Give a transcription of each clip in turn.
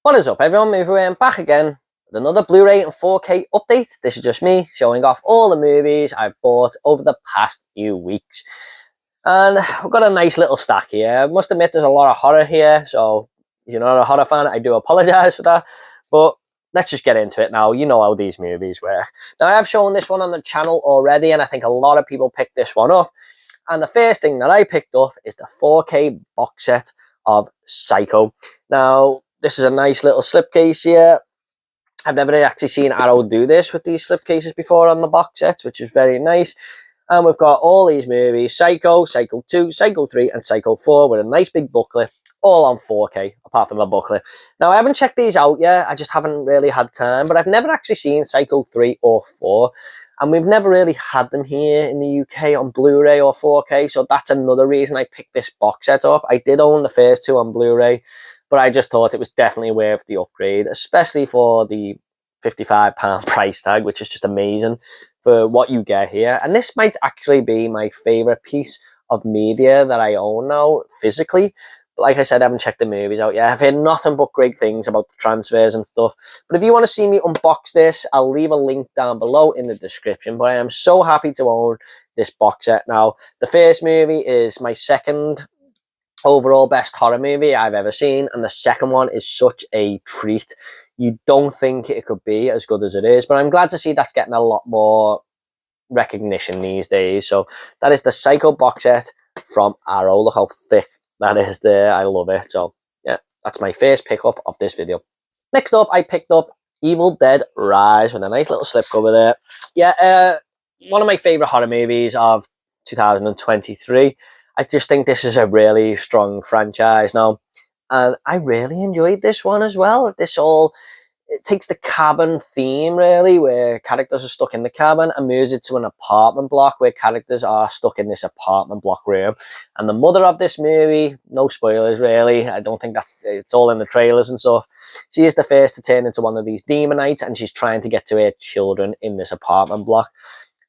What is up everyone, Movie back again with another Blu-ray and 4K update. This is just me showing off all the movies I've bought over the past few weeks. And we've got a nice little stack here. I must admit there's a lot of horror here, so if you're not a horror fan, I do apologise for that. But let's just get into it now. You know how these movies work. Now I have shown this one on the channel already, and I think a lot of people picked this one up. And the first thing that I picked up is the 4K box set of Psycho. Now, this is a nice little slipcase here. I've never actually seen Arrow do this with these slipcases before on the box sets, which is very nice. And we've got all these movies, Psycho, Psycho 2, Psycho 3 and Psycho 4 with a nice big booklet, all on 4K, apart from the booklet. Now, I haven't checked these out yet, I just haven't really had time, but I've never actually seen Psycho 3 or 4. And we've never really had them here in the UK on Blu-ray or 4K, so that's another reason I picked this box set up. I did own the first two on Blu-ray, but I just thought it was definitely worth the upgrade, especially for the £55 price tag, which is just amazing for what you get here. And this might actually be my favourite piece of media that I own now, physically. But like I said, I haven't checked the movies out yet. I've heard nothing but great things about the transfers and stuff. But if you want to see me unbox this, I'll leave a link down below in the description. But I am so happy to own this box set now. The first movie is my second overall best horror movie I've ever seen, and the second one is such a treat. You don't think it could be as good as it is, but I'm glad to see that's getting a lot more recognition these days. So that is the Psycho box set from Arrow. Look how thick that is there. I love it. So yeah, that's my first pickup of this video. Next up, I picked up Evil Dead Rise with a nice little slipcover there. Yeah, one of my favourite horror movies of 2023. I just think this is a really strong franchise now, and I really enjoyed this one as well. It takes the cabin theme, really, where characters are stuck in the cabin, and moves it to an apartment block where characters are stuck in this apartment block room. And the mother of this movie, no spoilers really, I don't think it's all in the trailers and stuff. She is the first to turn into one of these demonites, and she's trying to get to her children in this apartment block.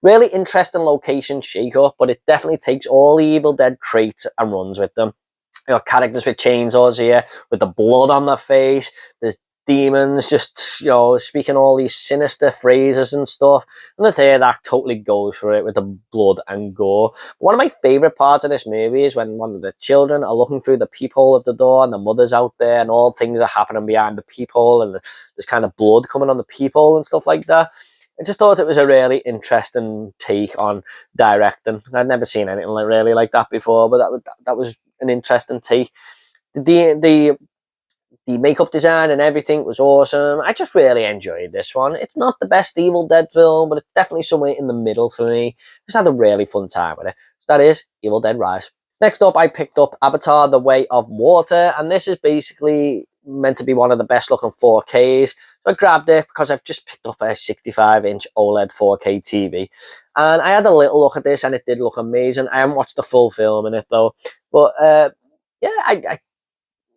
Really interesting location shake-up, but it definitely takes all the Evil Dead traits and runs with them. You know, characters with chainsaws here, with the blood on their face. There's demons just, you know, speaking all these sinister phrases and stuff. And the third act totally goes for it with the blood and gore. One of my favourite parts of this movie is when one of the children are looking through the peephole of the door, and the mother's out there, and all things are happening behind the peephole, and there's kind of blood coming on the peephole and stuff like that. I just thought it was a really interesting take on directing. I'd never seen anything really like that before, but that was an interesting take. The makeup design and everything was awesome. I just really enjoyed this one. It's not the best Evil Dead film, but it's definitely somewhere in the middle for me. Just had a really fun time with it. So that is Evil Dead Rise. Next up, I picked up Avatar: The Way of Water, and this is basically meant to be one of the best looking 4Ks. So I grabbed it because I've just picked up a 65-inch OLED 4K TV. And I had a little look at this, and it did look amazing. I haven't watched the full film in it though. But yeah,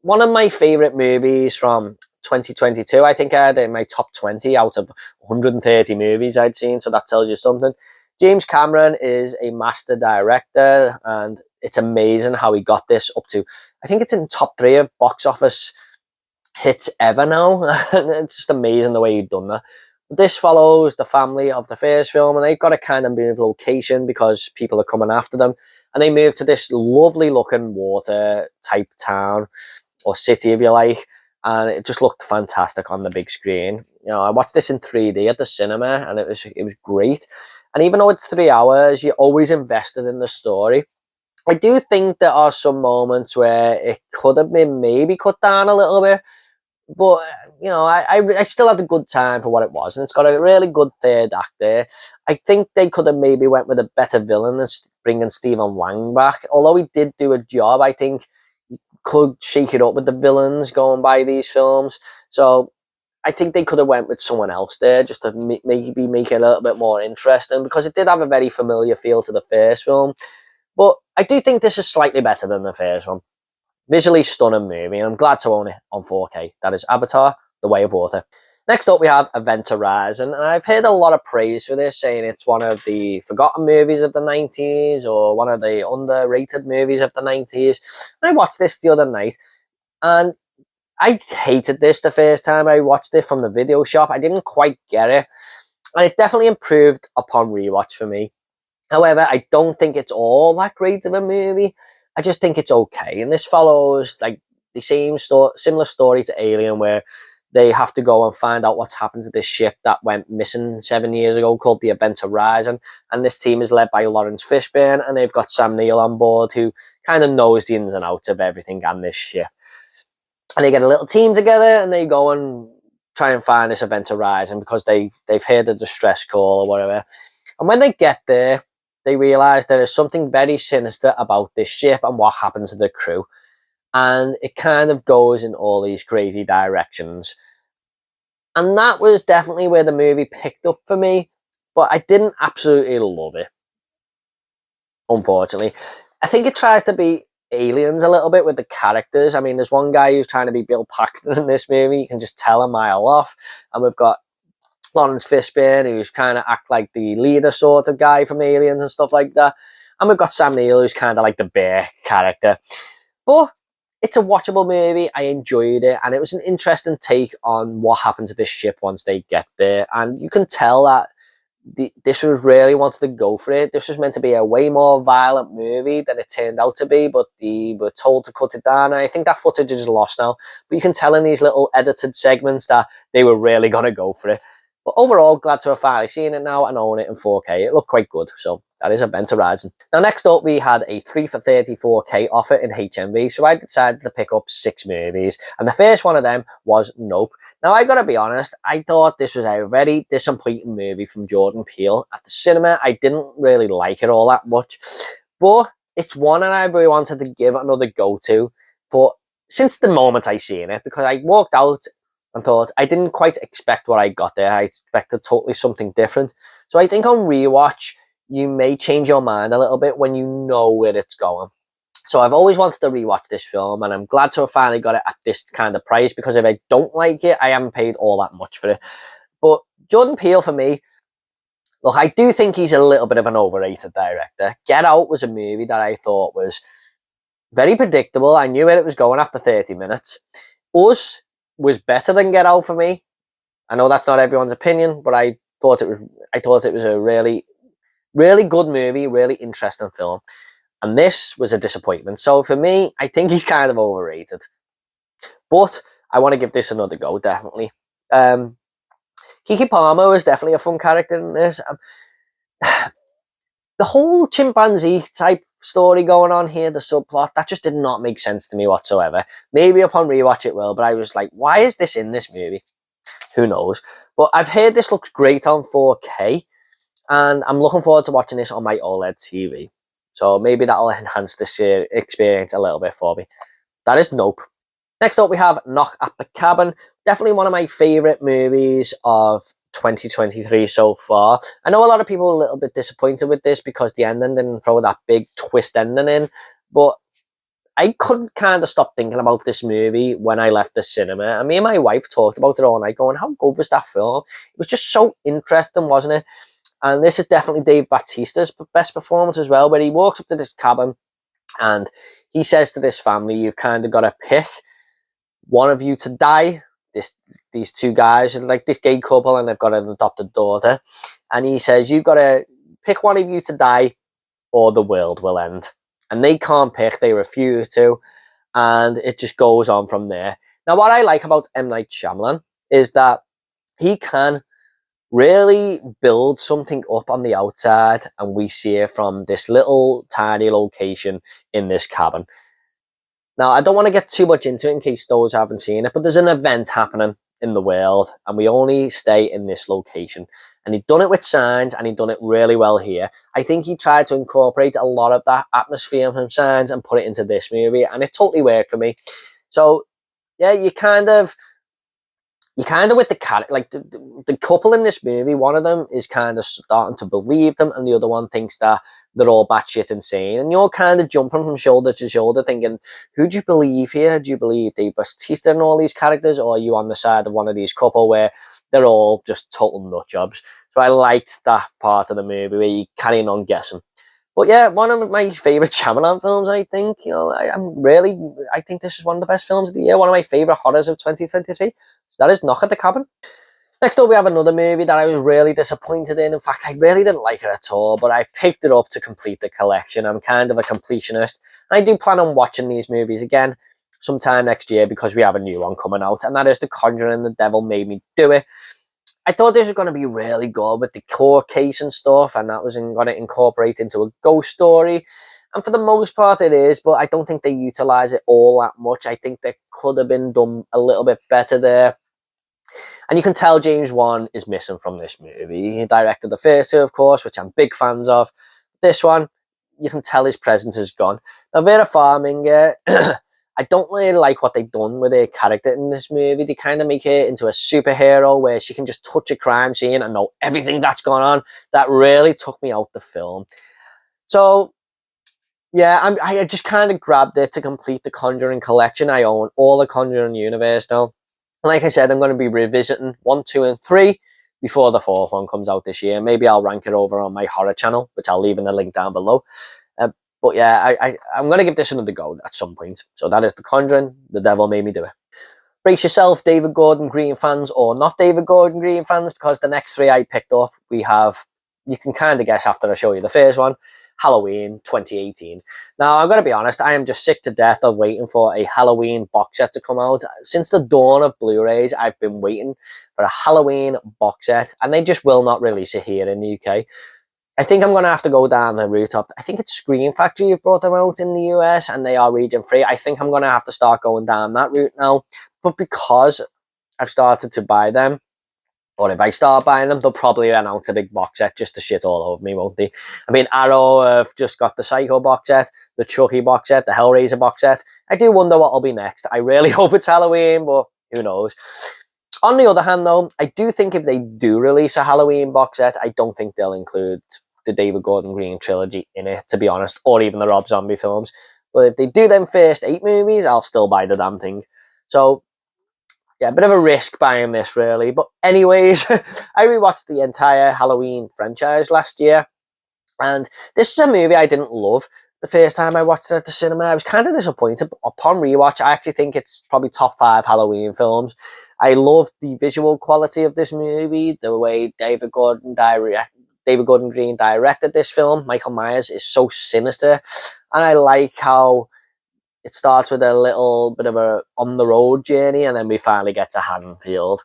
one of my favourite movies from 2022. I think I had it in my top 20 out of 130 movies I'd seen, so that tells you something. James Cameron is a master director, and it's amazing how he got this up to, I think it's in top 3 of box office hits ever now. It's just amazing the way he'd done that. This follows the family of the first film, and they've got to kind of move location because people are coming after them, and they move to this lovely looking water type town or city, if you like, and it just looked fantastic on the big screen. You know, I watched this in 3D at the cinema, and it was great. And even though it's 3 hours, you're always invested in the story. I do think there are some moments where it could have been maybe cut down a little bit, but you know, I still had a good time for what it was, and it's got a really good third act there. I think they could have maybe went with a better villain than bringing Stephen Lang back. Although he did do a job, I think you could shake it up with the villains going by these films. So I think they could have went with someone else there just to maybe make it a little bit more interesting, because it did have a very familiar feel to the first film. But I do think this is slightly better than the first one. Visually stunning movie, and I'm glad to own it on 4K. That is Avatar: The Way of Water. Next up, we have Event Horizon, and I've heard a lot of praise for this, saying it's one of the forgotten movies of the 90s or one of the underrated movies of the 90s. And I watched this the other night, and I hated this the first time I watched it from the video shop. I didn't quite get it. And it definitely improved upon rewatch for me. However, I don't think it's all that great of a movie. I just think it's okay. And this follows like the similar story to Alien, where they have to go and find out what's happened to this ship that went missing 7 years ago called the Avalon Rise. And this team is led by Lawrence Fishburne, and they've got Sam Neill on board, who kind of knows the ins and outs of everything and this ship. And they get a little team together and they go and try and find this Avalon Rise, and because they've heard the distress call or whatever. And when they get there, they realise there is something very sinister about this ship and what happens to the crew. And it kind of goes in all these crazy directions. And that was definitely where the movie picked up for me, but I didn't absolutely love it, unfortunately. I think it tries to be Aliens a little bit with the characters. I mean, there's one guy who's trying to be Bill Paxton in this movie. You can just tell a mile off. And we've got Lawrence Fishburne, who's kind of act like the leader sort of guy from Aliens and stuff like that. And we've got Sam Neill, who's kind of like the bear character. But it's a watchable movie. I enjoyed it, and it was an interesting take on what happened to this ship once they get there. And you can tell that this was really wanted to go for it. This was meant to be a way more violent movie than it turned out to be, but they were told to cut it down. And I think that footage is lost now. But you can tell in these little edited segments that they were really going to go for it. But overall, glad to have finally seen it now and own it in 4K. It looked quite good, so that is Event Horizon. Now, next up, we had a 3 for 30 4K offer in HMV, so I decided to pick up 6 movies, and the first one of them was Nope. Now, I gotta be honest, I thought this was a very disappointing movie from Jordan Peele. At the cinema, I didn't really like it all that much, but it's one that I really wanted to give another go to since the moment I seen it, because I walked out and thought I didn't quite expect what I got there. I expected totally something different. So I think on rewatch, you may change your mind a little bit when you know where it's going. So I've always wanted to rewatch this film, and I'm glad to have finally got it at this kind of price, because if I don't like it, I haven't paid all that much for it. But Jordan Peele, for me, look, I do think he's a little bit of an overrated director. Get Out was a movie that I thought was very predictable. I knew where it was going after 30 minutes. Us was better than Get Out for me. I know that's not everyone's opinion, but I thought it was a really, really good movie, really interesting film. And this was a disappointment. So for me, I think he's kind of overrated. But I want to give this another go, definitely. Keke Palmer was definitely a fun character in this. The whole chimpanzee type story going on here, the subplot, that just did not make sense to me whatsoever. Maybe upon rewatch it will, but I was like, why is this in this movie? Who knows? But I've heard this looks great on 4K, and I'm looking forward to watching this on my OLED TV. So maybe that'll enhance this experience a little bit for me. That is Nope. Next up, we have Knock at the Cabin. Definitely one of my favourite movies of 2023 so far. I know a lot of people are a little bit disappointed with this because the ending didn't throw that big twist ending in, but I couldn't kind of stop thinking about this movie when I left the cinema. And me and my wife talked about it all night, going, how good was that film? It was just so interesting, wasn't it? And this is definitely Dave Bautista's best performance as well, where he walks up to this cabin and he says to this family, you've kind of got to pick one of you to die. These two guys, like this gay couple, and they've got an adopted daughter. And he says, you've got to pick one of you to die or the world will end. And they can't pick, they refuse to. And it just goes on from there. Now, what I like about M. Night Shyamalan is that he can really build something up on the outside, and we see it from this little tiny location in this cabin. Now, I don't want to get too much into it in case those haven't seen it, but there's an event happening in the world, and we only stay in this location. And he'd done it with Signs, and he'd done it really well here. I think he tried to incorporate a lot of that atmosphere from Signs and put it into this movie, and it totally worked for me. So, yeah, you kind of with the character, like the couple in this movie, one of them is kind of starting to believe them, and the other one thinks that they're all batshit insane. And you're kind of jumping from shoulder to shoulder thinking, who do you believe here? Do you believe Dave Bautista and all these characters, or are you on the side of one of these couple where they're all just total nut jobs? So I liked that part of the movie where you're carrying on guessing. But yeah, one of my favourite Shyamalan films, I think. You know, I think this is one of the best films of the year. One of my favourite horrors of 2023. So that is Knock at the Cabin. Next up, we have another movie that I was really disappointed in. In fact, I really didn't like it at all, but I picked it up to complete the collection. I'm kind of a completionist. I do plan on watching these movies again sometime next year because we have a new one coming out, and that is The Conjuring, The Devil Made Me Do It. I thought this was going to be really good with the court case and stuff, and that was going to incorporate into a ghost story. And for the most part, it is, but I don't think they utilize it all that much. I think there could have been done a little bit better there. And you can tell James Wan is missing from this movie. He directed the first two, of course, which I'm big fans of. This one, you can tell his presence is gone. Now, Vera Farmiga, I don't really like what they've done with her character in this movie. They kind of make her into a superhero where she can just touch a crime scene and know everything that's going on. That really took me out the film. So, yeah, I just kind of grabbed it to complete the Conjuring collection. I own all the Conjuring universe now. Like I said, I'm going to be revisiting 1, 2, and 3 before the 4th one comes out this year. Maybe I'll rank it over on my horror channel, which I'll leave in the link down below. But yeah, I'm going to give this another go at some point. So that is The Conjuring, The Devil Made Me Do It. Brace yourself, David Gordon Green fans or not David Gordon Green fans, because the next 3 I picked up, we have, you can kind of guess after I show you the first one, Halloween 2018. Now, I'm going to be honest, I am just sick to death of waiting for a Halloween box set to come out. Since the dawn of Blu-rays, I've been waiting for a Halloween box set, and they just will not release it here in the UK. I think I'm going to have to go down the route of, I think it's Scream Factory who've brought them out in the US, and they are region free. I think I'm going to have to start going down that route now. But because I've started to buy them, or if I start buying them, they'll probably announce a big box set just to shit all over me, won't they? I mean, Arrow have just got the Psycho box set, the Chucky box set, the Hellraiser box set. I do wonder what will be next. I really hope it's Halloween, but who knows? On the other hand, though, I do think if they do release a Halloween box set, I don't think they'll include the David Gordon Green trilogy in it, to be honest, or even the Rob Zombie films. But if they do them first 8 movies, I'll still buy the damn thing. So, yeah, a bit of a risk buying this, really. But anyways, I rewatched the entire Halloween franchise last year. And this is a movie I didn't love the first time I watched it at the cinema. I was kind of disappointed. Upon rewatch, I actually think it's probably top 5 Halloween films. I loved the visual quality of this movie, the way David Gordon Green directed this film. Michael Myers is so sinister. And I like how it starts with a little bit of a on-the-road journey, and then we finally get to Haddonfield.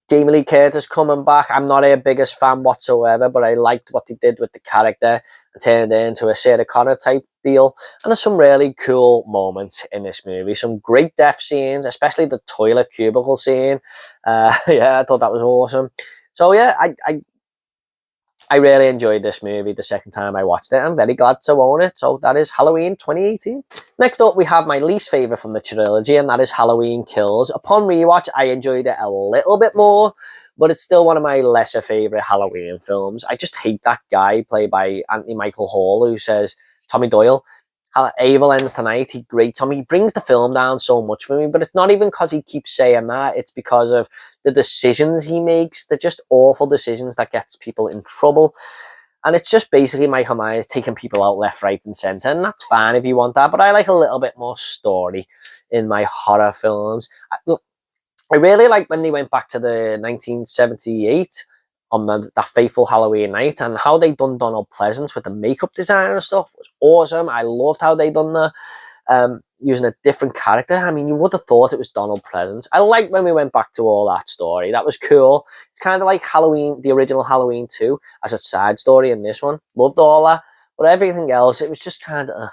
Jamie Lee Curtis coming back. I'm not her biggest fan whatsoever, but I liked what they did with the character and turned it into a Sarah Connor type deal. And there's some really cool moments in this movie. Some great death scenes, especially the toilet cubicle scene. Yeah, I thought that was awesome. So yeah, I really enjoyed this movie the second time I watched it. I'm very glad to own it. So that is Halloween 2018. Next up, we have my least favourite from the trilogy, and that is Halloween Kills. Upon rewatch, I enjoyed it a little bit more, but it's still one of my lesser favourite Halloween films. I just hate that guy played by Anthony Michael Hall who says, Tommy Doyle, Evil ends tonight. He grates on me. He brings the film down so much for me, but it's not even because he keeps saying that. It's because of the decisions he makes. They're just awful decisions that gets people in trouble. And it's just basically Michael Myers taking people out left, right, and centre. And that's fine if you want that, but I like a little bit more story in my horror films. I really like when they went back to the 1978 on that fateful Halloween night, and how they done Donald Pleasance with the makeup design and stuff was awesome. I loved how they done that, using a different character. I mean, you would have thought it was Donald Pleasance. I liked when we went back to all that story. That was cool. It's kind of like Halloween, the original Halloween 2, as a side story in this one. Loved all that. But everything else, it was just kind of...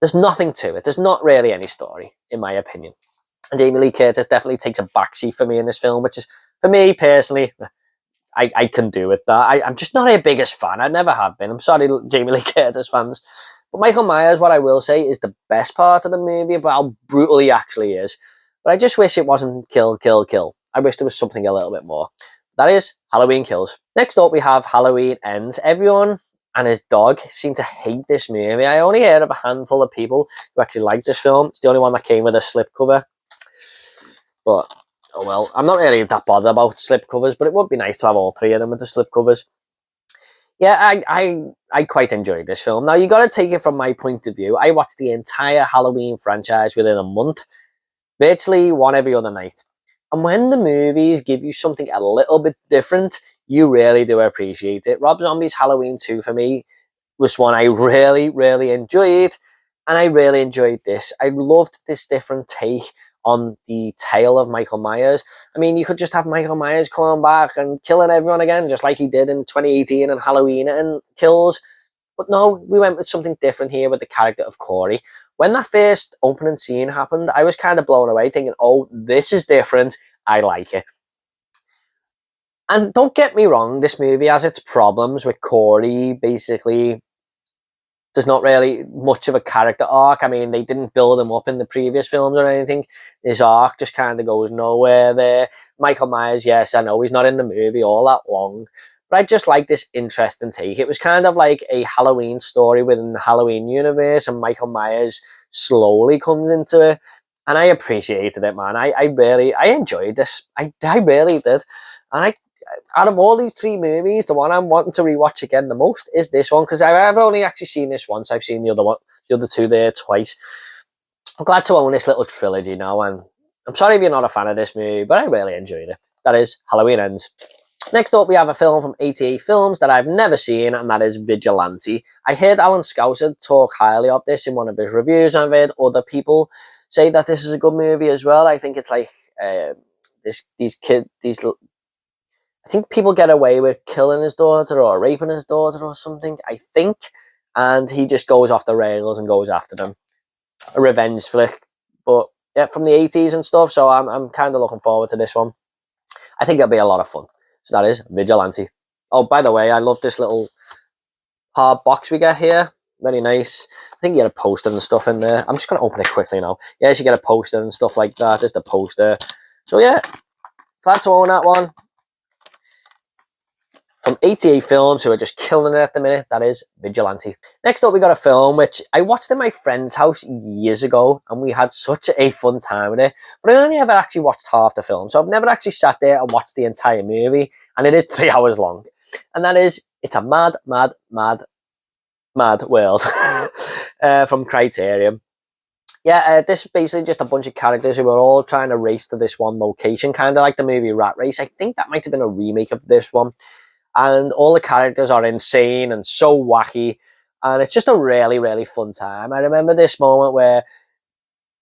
there's nothing to it. There's not really any story, in my opinion. And Jamie Lee Curtis definitely takes a backseat for me in this film, which is, for me, personally... I can do with that. I'm just not her biggest fan. I never have been. I'm sorry, Jamie Lee Curtis fans. But Michael Myers, what I will say, is the best part of the movie about how brutal he actually is. But I just wish it wasn't kill, kill, kill. I wish there was something a little bit more. That is Halloween Kills. Next up, we have Halloween Ends. Everyone and his dog seem to hate this movie. I only heard of a handful of people who actually like this film. It's the only one that came with a slipcover. But... oh well, I'm not really that bothered about slipcovers, but it would be nice to have all 3 of them with the slipcovers. Yeah, I quite enjoyed this film. Now, you got to take it from my point of view. I watched the entire Halloween franchise within a month, virtually one every other night. And when the movies give you something a little bit different, you really do appreciate it. Rob Zombie's Halloween 2 for me was one I really, really enjoyed. And I really enjoyed this. I loved this different take on the tale of Michael Myers. I mean, you could just have Michael Myers coming back and killing everyone again, just like he did in 2018 and Halloween and Kills. But no, we went with something different here with the character of Corey. When that first opening scene happened, I was kind of blown away, thinking, oh, this is different. I like it. And don't get me wrong, this movie has its problems with Corey. Basically, there's not really much of a character arc. I mean, they didn't build him up in the previous films or anything. His arc just kind of goes nowhere there. Michael Myers, yes, I know he's not in the movie all that long, but I just like this interesting take. It was kind of like a Halloween story within the Halloween universe, and Michael Myers slowly comes into it. And I appreciated it, man. I enjoyed this. I really did. And out of all these three movies, the one I'm wanting to rewatch again the most is this one, because I've only actually seen this once. I've seen the other two there twice. I'm glad to own this little trilogy now, and I'm sorry if you're not a fan of this movie, but I really enjoyed it. That is Halloween Ends. Next up, we have a film from 88 Films that I've never seen, and that is Vigilante. I heard Alan Scouser talk highly of this in one of his reviews, and I've heard other people say that this is a good movie as well. I think it's like I think people get away with killing his daughter or raping his daughter or something, I think. And he just goes off the rails and goes after them. A revenge flick. But yeah, from the 80s and stuff. So I'm kind of looking forward to this one. I think it'll be a lot of fun. So that is Vigilante. Oh, by the way, I love this little hard box we get here. Very nice. I think you get a poster and stuff in there. I'm just going to open it quickly now. Yes, you get a poster and stuff like that. There's the poster. So yeah, glad to own that one. From 88 Films, who are just killing it at the minute, that is Vigilante. Next up, we got a film which I watched in my friend's house years ago, and we had such a fun time with it. But I only ever actually watched half the film, so I've never actually sat there and watched the entire movie, and it is 3 hours long. And that is It's a Mad, Mad, Mad, Mad World from Criterion. Yeah, this is basically just a bunch of characters who are all trying to race to this one location, kind of like the movie Rat Race. I think that might have been a remake of this one. And all the characters are insane and so wacky, and it's just a really, really fun time. I remember this moment where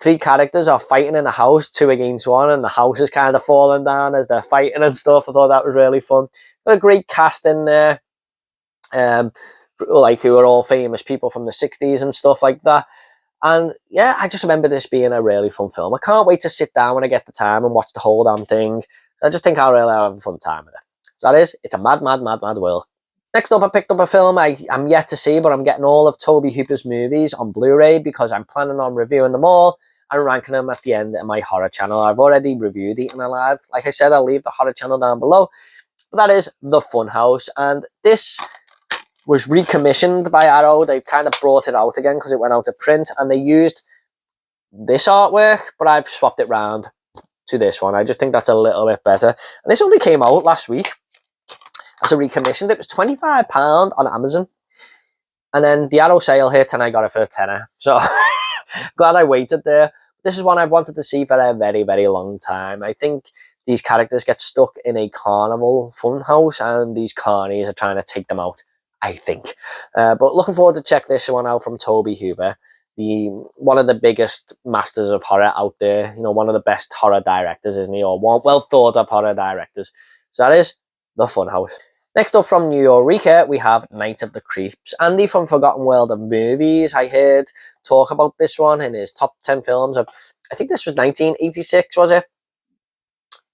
3 characters are fighting in a house, 2 against 1, and the house is kind of falling down as they're fighting and stuff. I thought that was really fun. Got a great cast in there, like who are all famous people from the 60s and stuff like that. And yeah, I just remember this being a really fun film. I can't wait to sit down when I get the time and watch the whole damn thing. I just think I'll really have a fun time with it. So that is, It's a Mad, Mad, Mad, Mad World. Next up, I picked up a film I'm yet to see, but I'm getting all of Tobe Hooper's movies on Blu-ray because I'm planning on reviewing them all and ranking them at the end of my horror channel. I've already reviewed Eaten Alive. Like I said, I'll leave the horror channel down below. But that is The Funhouse, and this was recommissioned by Arrow. They kind of brought it out again because it went out of print, and they used this artwork, but I've swapped it round to this one. I just think that's a little bit better. And this only came out last week. As a recommissioned, it was £25 on Amazon, and then the Arrow sale hit and I got it for a tenner, so glad I waited there. This is one I've wanted to see for a very, very long time. I think these characters get stuck in a carnival funhouse and these carnies are trying to take them out, I think. But looking forward to check this one out from Tobe Hooper, one of the biggest masters of horror out there, one of the best horror directors, isn't he, or well thought of horror directors. So that is The Funhouse. Next up from New Eureka, we have Night of the Creeps. Andy from Forgotten World of Movies, I heard talk about this one in his top 10 films of, I think this was 1986, was it?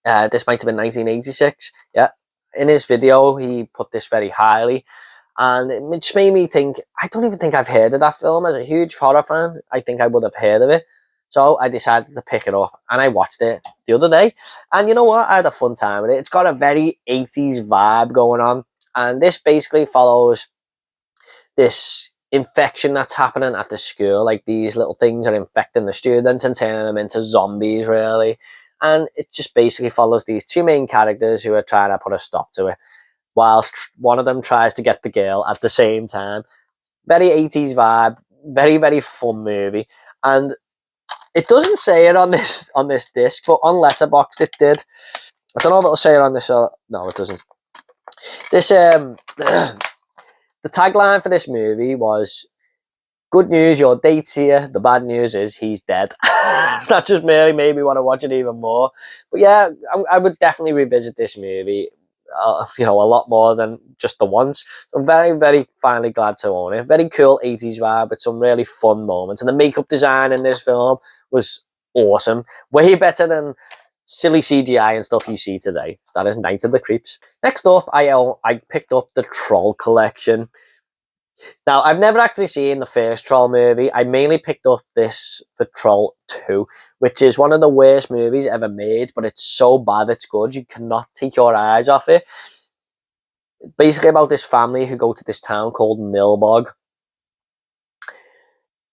This might have been 1986, yeah. In his video, he put this very highly, and it just made me think, I don't even think I've heard of that film. As a huge horror fan, I think I would have heard of it. So I decided to pick it up, and I watched it the other day. And you know what? I had a fun time with it. It's got a very 80s vibe going on. And this basically follows this infection that's happening at the school. Like, these little things are infecting the students and turning them into zombies, really. And it just basically follows these 2 main characters who are trying to put a stop to it. whilst one of them tries to get the girl at the same time. Very 80s vibe, very, very fun movie. And it doesn't say it on this disc, but on Letterboxd it did. I don't know if it'll say it on this. No, it doesn't. This the tagline for this movie was, "Good news, your date's here. The bad news is he's dead." It's not just really made me want to watch it even more. But yeah, I would definitely revisit this movie. A lot more than just the once. I'm very, very finally glad to own it. Very cool 80s vibe with some really fun moments. And the makeup design in this film was awesome. Way better than silly CGI and stuff you see today. That is Night of the Creeps. Next up, I picked up the Troll collection. Now, I've never actually seen the first Troll movie. I mainly picked up this for Troll 2, which is one of the worst movies ever made, but it's so bad it's good. You cannot take your eyes off it. Basically about this family who go to this town called Nilbog.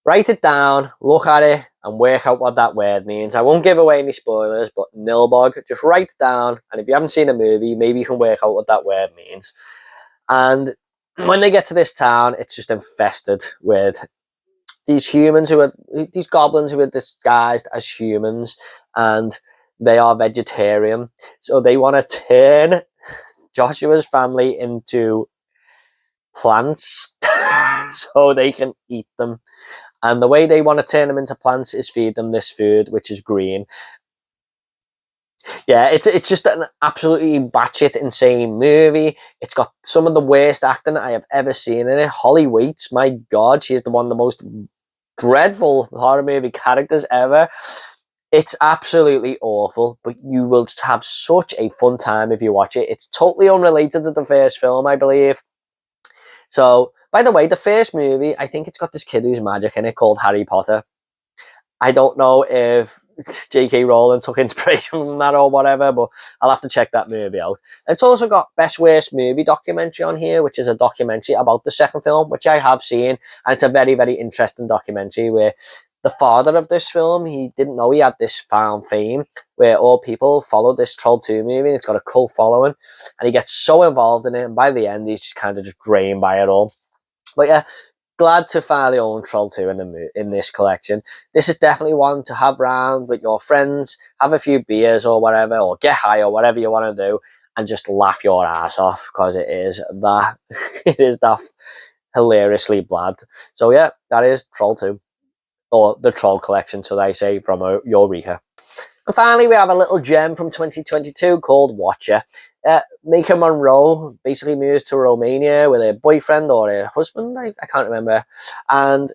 Write it down, look at it, and work out what that word means. I won't give away any spoilers, but Nilbog, just write it down, and if you haven't seen the movie, maybe you can work out what that word means. And when they get to this town, it's just infested with these goblins who are disguised as humans, and they are vegetarian. So they want to turn Joshua's family into plants so they can eat them. And the way they want to turn them into plants is feed them this food, which is green. Yeah, it's just an absolutely batshit insane movie. It's got some of the worst acting I have ever seen in it. Holly Waits, my God, she is one of the most dreadful horror movie characters ever. It's absolutely awful, but you will just have such a fun time if you watch it. It's totally unrelated to the first film, I believe. So, by the way, the first movie, I think it's got this kid who's magic in it called Harry Potter. I don't know if J.K. Rowling took inspiration from that or whatever, but I'll have to check that movie out. It's also got Best Worst Movie documentary on here, which is a documentary about the second film, which I have seen, and it's a very, very interesting documentary where the father of this film, he didn't know he had this found fame where all people follow this Troll 2 movie, and it's got a cult following, and he gets so involved in it, and by the end, he's just kind of just drained by it all. But yeah, glad to finally own Troll 2 in this collection. This is definitely one to have round with your friends, have a few beers or whatever, or get high or whatever you want to do, and just laugh your ass off, because it is that hilariously bad. So yeah, that is Troll 2, or the Troll collection, so they say, from Eureka. And finally, we have a little gem from 2022 called Watcher. Mika Monroe basically moves to Romania with her boyfriend or her husband, I can't remember. And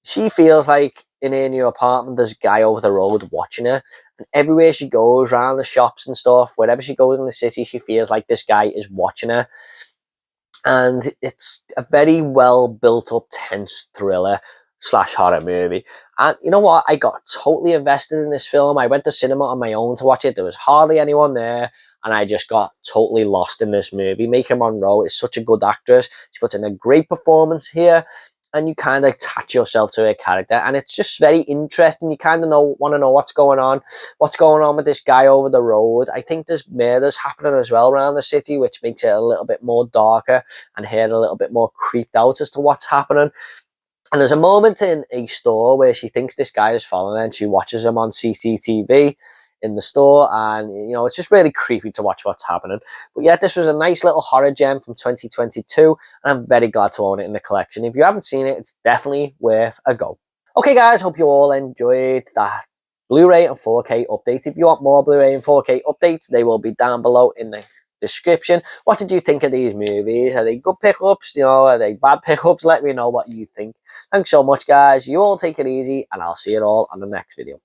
she feels like in her new apartment, there's a guy over the road watching her. And everywhere she goes, around the shops and stuff, wherever she goes in the city, she feels like this guy is watching her. And it's a very well built up, tense thriller / horror movie. And you know what? I got totally invested in this film. I went to cinema on my own to watch it. There was hardly anyone there, and I just got totally lost in this movie. Mika Monroe is such a good actress. She puts in a great performance here, and you kind of attach yourself to her character, and it's just very interesting. You kind of want to know what's going on with this guy over the road. I think there's murders happening as well around the city, which makes it a little bit more darker and her a little bit more creeped out as to what's happening. And there's a moment in a store where she thinks this guy is following her, and she watches him on CCTV in the store, and it's just really creepy to watch what's happening. But yeah, this was a nice little horror gem from 2022, and I'm very glad to own it in the collection. If you haven't seen it, it's definitely worth a go. Okay guys, hope you all enjoyed that Blu-ray and 4K update. If you want more Blu-ray and 4K updates, they will be down below in the description. What did you think of these movies? Are they good pickups? Are they bad pickups? Let me know what you think. Thanks so much guys. You all take it easy, and I'll see you all on the next video.